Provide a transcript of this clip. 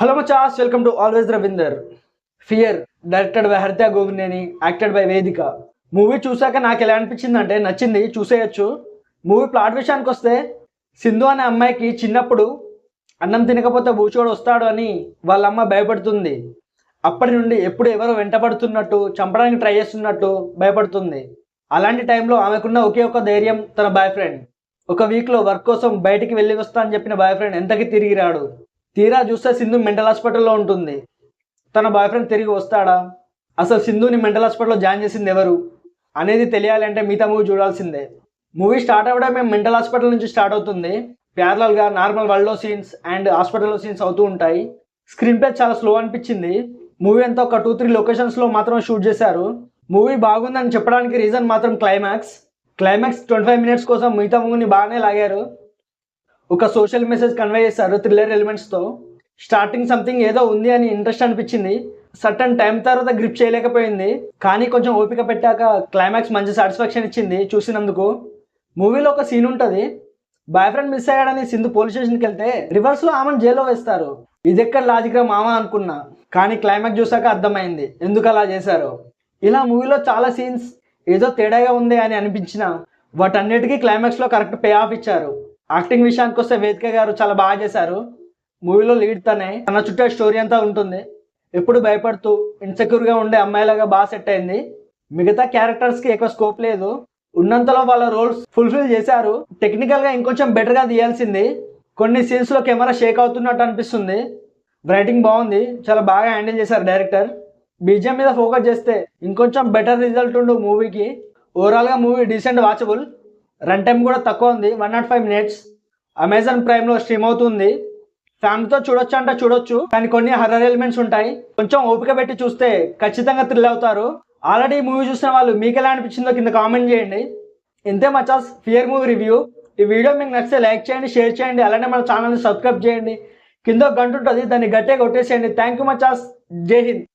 Hello మచాస్, welcome to always Ravinder. Fear directed by Haritha Govindeni, acted by Vedhika. Movie చూసాక నాకు ఎలా అనిపించింది అంటే నచ్చింది, చూసేయచ్చు. మూవీ ప్లాట్ విషయానికి వస్తే, సింధు అనే అమ్మాయికి చిన్నప్పుడు అన్నం తినకపోతే బూచోడు వస్తాడు అని వాళ్ళ అమ్మ భయపడుతుంది. అప్పటి నుండి ఎప్పుడు ఎవరో వెంటపడుతున్నట్టు, చంపడానికి ట్రై చేస్తున్నట్టు భయపడుతుంది. అలాంటి టైంలో ఆమెకున్న ఒకే ఒక ధైర్యం తన బాయ్ ఫ్రెండ్. ఒక వీక్లో వర్క్ కోసం బయటికి వెళ్ళి వస్తా అని చెప్పిన బాయ్ ఫ్రెండ్ ఎంతకి తిరిగి రాడు. తీరా చూస్తే సింధు మెంటల్ హాస్పిటల్లో ఉంటుంది. తన బాయ్ ఫ్రెండ్ తిరిగి వస్తాడా, అసలు సింధుని మెంటల్ హాస్పిటల్లో జాయిన్ చేసింది ఎవరు అనేది తెలియాలంటే మిగతా మూవీ చూడాల్సిందే. మూవీ స్టార్ట్ అవ్వడం మేము మెంటల్ హాస్పిటల్ నుంచి స్టార్ట్ అవుతుంది. ప్యారలల్గా నార్మల్ వరల్డ్లో సీన్స్ అండ్ హాస్పిటల్లో సీన్స్ అవుతూ ఉంటాయి. స్క్రీన్ ప్లే చాలా స్లో అనిపించింది. మూవీ అంతా ఒక 2-3 లొకేషన్స్లో మాత్రం షూట్ చేశారు. మూవీ బాగుందని చెప్పడానికి రీజన్ మాత్రం క్లైమాక్స్ 25 మినిట్స్ కోసం మిగతా మూవీని బాగానే లాగారు. ఒక సోషల్ మెసేజ్ కన్వే చేశారు థ్రిల్లర్ ఎలిమెంట్స్తో. స్టార్టింగ్ సంథింగ్ ఏదో ఉంది అని ఇంట్రెస్ట్ అనిపించింది. సర్టన్ టైం తర్వాత గ్రిప్ చేయలేకపోయింది, కానీ కొంచెం ఓపిక పెట్టాక క్లైమాక్స్ మంచి సాటిస్ఫాక్షన్ ఇచ్చింది చూసినందుకు. మూవీలో ఒక సీన్ ఉంటుంది, బాయ్ ఫ్రెండ్ మిస్ అయ్యాడని సింధు పోలీస్ స్టేషన్కి వెళ్తే రివర్స్లో ఆమెను జైల్లో వేస్తారు. ఇది ఎక్కడ లాజిక్ రా మామ అనుకున్నా, కానీ క్లైమాక్స్ చూసాక అర్థమైంది ఎందుకు అలా చేశారో. ఇలా మూవీలో చాలా సీన్స్ ఏదో తేడాగా ఉంది అని అనిపించిన వాటన్నిటికీ క్లైమాక్స్లో కరెక్ట్ పే ఆఫ్ ఇచ్చారు. యాక్టింగ్ విషయానికి వస్తే వేదిక గారు చాలా బాగా చేశారు. మూవీలో లీడ్ తన చుట్టే స్టోరీ అంతా ఉంటుంది. ఎప్పుడు భయపడుతూ ఇన్సెక్యూర్గా ఉండే అమ్మాయిలాగా బాగా సెట్ అయింది. మిగతా క్యారెక్టర్స్కి ఎక్కువ స్కోప్ లేదు, ఉన్నంతలో వాళ్ళ రోల్స్ ఫుల్ఫిల్ చేశారు. టెక్నికల్గా ఇంకొంచెం బెటర్గా తీయాల్సింది. కొన్ని సీన్స్లో కెమెరా షేక్ అవుతున్నట్టు అనిపిస్తుంది. రైటింగ్ బాగుంది, చాలా బాగా హ్యాండిల్ చేశారు డైరెక్టర్. బీజిఎం మీద ఫోకస్ చేస్తే ఇంకొంచెం బెటర్ రిజల్ట్ ఉండు మూవీకి. ఓవరాల్గా movie decent watchable. Run time కూడా తక్కువ ఉంది, 105 మినిట్స్. అమెజాన్ ప్రైమ్లో స్ట్రీమ్ అవుతుంది. ఫ్యామిలీతో చూడొచ్చు అంటే చూడొచ్చు, కానీ కొన్ని హర్రర్ ఎలిమెంట్స్ ఉంటాయి. కొంచెం ఓపిక పెట్టి చూస్తే ఖచ్చితంగా థ్రిల్ అవుతారు. ఆల్రెడీ ఈ మూవీ చూసిన వాళ్ళు మీకు ఎలా అనిపించిందో కింద కామెంట్ చేయండి. ఇంతే మచాస్ ఫియర్ మూవీ రివ్యూ. ఈ వీడియో మీకు నచ్చితే లైక్ చేయండి, షేర్ చేయండి, అలానే మన ఛానల్ని సబ్స్క్రైబ్ చేయండి. కింద ఒక గంట ఉంటుంది, దాన్ని గట్టిగా కొట్టేసేయండి. Thank you మచాస్. జై హింద్.